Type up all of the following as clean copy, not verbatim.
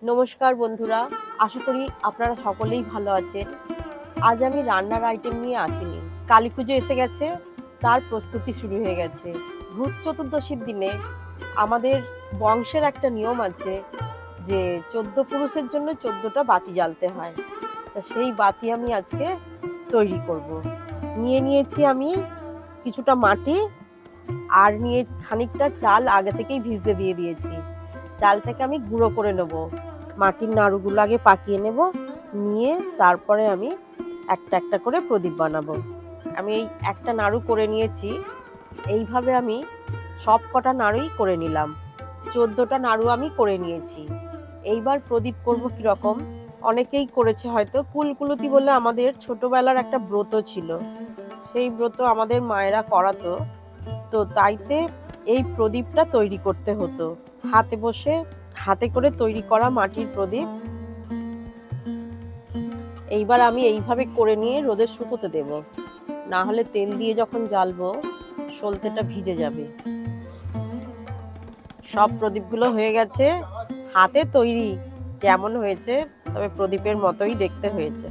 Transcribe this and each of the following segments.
নমস্কার বন্ধুরা, আশা করি আপনারা সকলেই ভালো আছেন। আজ আমি রান্নার আইটেম নিয়ে আসিনি। কালী পুজো এসে গেছে, তার প্রস্তুতি শুরু হয়ে গেছে। ভূত চতুর্দশীর দিনে আমাদের বংশের একটা নিয়ম আছে যে 14 পুরুষের জন্য 14টা বাতি জ্বালতে হয়। তা সেই বাতি আমি আজকে তৈরি করব। নিয়েছি আমি কিছুটা মাটি, আর নিয়ে খানিকটা চাল আগে থেকেই ভিজতে দিয়ে দিয়েছি। চালটাকে আমি গুঁড়ো করে নেব। মাটির নাড়ুগুলো আগে পাকিয়ে নেব, নিয়ে তারপরে আমি একটা একটা করে প্রদীপ বানাবো। আমি এই একটা নাড়ু করে নিয়েছি। এইভাবে আমি সব কটা নাড়ুই করে নিলাম। 14টা নাড়ু আমি করে নিয়েছি। এইবার প্রদীপ করব কীরকম, অনেকেই করেছে হয়তো। কুলকুলতি বলে আমাদের ছোটবেলার একটা ব্রত ছিল, সেই ব্রত আমাদের মায়েরা করাতো। তো তাইতে এই প্রদীপটা তৈরি করতে হতো হাতে বসে, হাতে করে তৈরি করা মাটির প্রদীপ। এইবার আমি এইভাবে করে নিয়ে রোদে শুকোতে দেব, না হলে তেল দিয়ে যখন জ্বালবো সলতেটা ভিজে যাবে। সব প্রদীপগুলো হয়ে গেছে, হাতে তৈরি যেমন হয়েছে, তবে প্রদীপের মতোই দেখতে হয়েছে।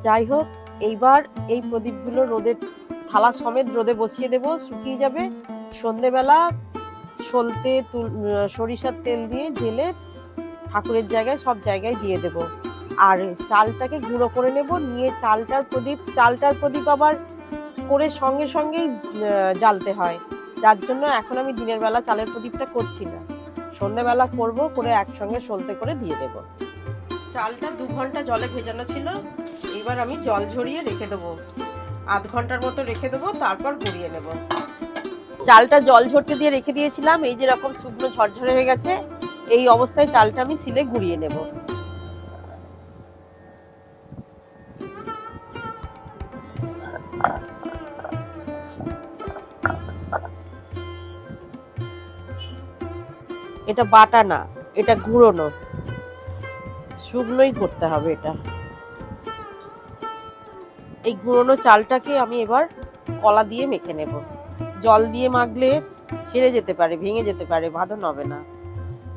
যাই হোক, এইবার এই প্রদীপগুলো রোদে থালা সমেত রোদে বসিয়ে দেব, শুকিয়ে যাবে। সন্ধেবেলা সলতে সরিষার তেল দিয়ে জেলে ঠাকুরের জায়গায় সব জায়গায় দিয়ে দেব। আর চালটাকে গুঁড়ো করে নেব, নিয়ে চালটার প্রদীপ আবার করে সঙ্গে সঙ্গেই জ্বালতে হয়। যার জন্য এখন আমি দিনের বেলা চালের প্রদীপটা করছি না, সন্ধ্যেবেলা করব, করে একসঙ্গে সলতে করে দিয়ে দেব। চালটা 2 ঘন্টা জলে ভেজানো ছিল, এবার আমি জল ঝরিয়ে রেখে দেবো। আধ ঘন্টার মতো রেখে দেবো, তারপর গুঁড়িয়ে নেব। চালটা জল ঝরতে দিয়ে রেখে দিয়েছিলাম, এই যে রকম শুকনো ঝরঝরে হয়ে গেছে। এই অবস্থায় চালটা আমি শিলে গুঁড়িয়ে নেব। এটা বাটা না, এটা গুঁড়োনো, শুকনোই করতে হবে এটা। এই গুঁড়োনো চালটাকে আমি এবার কলা দিয়ে মেখে নেব। জল দিয়ে মাখলে ছেড়ে যেতে পারে, ভেঙে যেতে পারে, বাঁধন হবে না।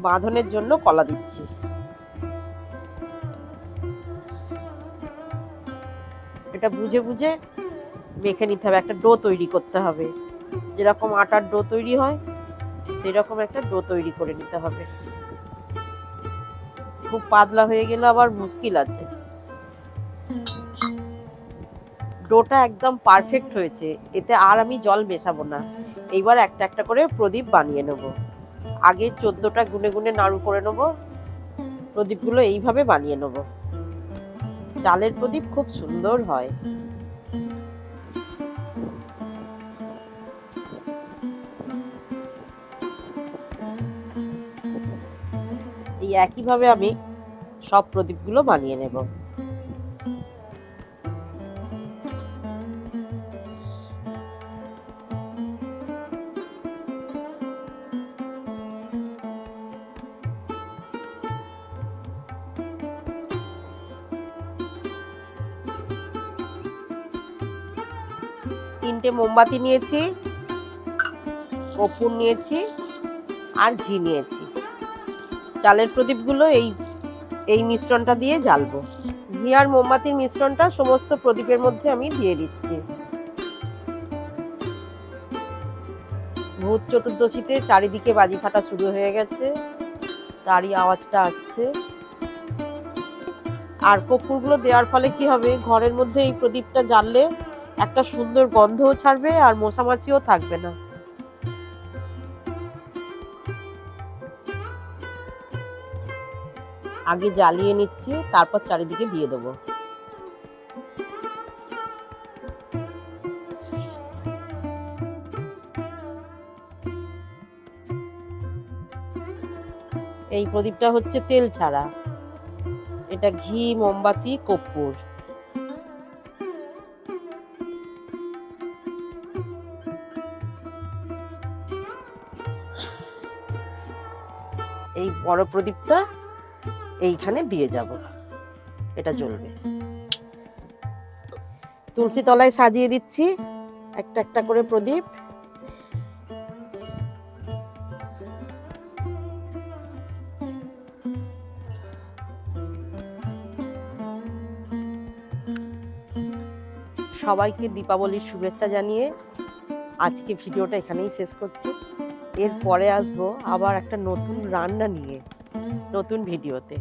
বাঁধনের জন্য কলা দিচ্ছি। এটা বুঝে বুঝে মেখে নিতে হবে, একটা ডো তৈরি করতে হবে। যেরকম আটার ডো তৈরি হয় সেরকম একটা ডো তৈরি করে নিতে হবে। খুব পাতলা হয়ে গেলে আবার মুশকিল আছে। ডোটা একদম পারফেক্ট হয়েছে, এতে আর আমি জল মেশাবো না। এইবার একটা একটা করে প্রদীপ বানিয়ে নেব। আগে 14টা গুনে গুনে নাড়ু করে নেব। প্রদীপগুলো এইভাবে বানিয়ে নেব। চালের প্রদীপ খুব সুন্দর হয়। এই একইভাবে আমি সব প্রদীপগুলো বানিয়ে নেব। তিনটে মোমবাতি নিয়েছি, কর্পূর নিয়েছি, আর ঘি নিয়েছি। চালের প্রদীপগুলো এই মিশ্রণটা দিয়ে জ্বালবো। ঘি আর মোমবাতির মিশ্রণটা সমস্ত প্রদীপের মধ্যে আমি দিয়ে দিচ্ছি। ভূত চতুর্দশীতে চারিদিকে বাজি ফাটা শুরু হয়ে গেছে, তারই আওয়াজটা আসছে। আর কর্পূরগুলো দেওয়ার ফলে কি হবে, ঘরের মধ্যে এই প্রদীপটা জ্বাললে একটা সুন্দর গন্ধও ছাড়বে, আর মশামাছিও থাকবে না। আগে জ্বালিয়ে নিচ্ছি, তারপর চারিদিকে দিয়ে দেবো। এই প্রদীপটা হচ্ছে তেল ছাড়া, এটা ঘি, মোমবাতি, কর্পূর। এই বড় প্রদীপটা এইখানে দিয়ে যাব, এটা জ্বলবে। তুলসী তলায় সাজিয়ে দিচ্ছি একটা একটা করে প্রদীপ। সবাইকে দীপাবলির শুভেচ্ছা জানিয়ে আজকে ভিডিওটা এখানেই শেষ করছি। এরপরে আসবো আবার একটা নতুন রান্না নিয়ে নতুন ভিডিওতে।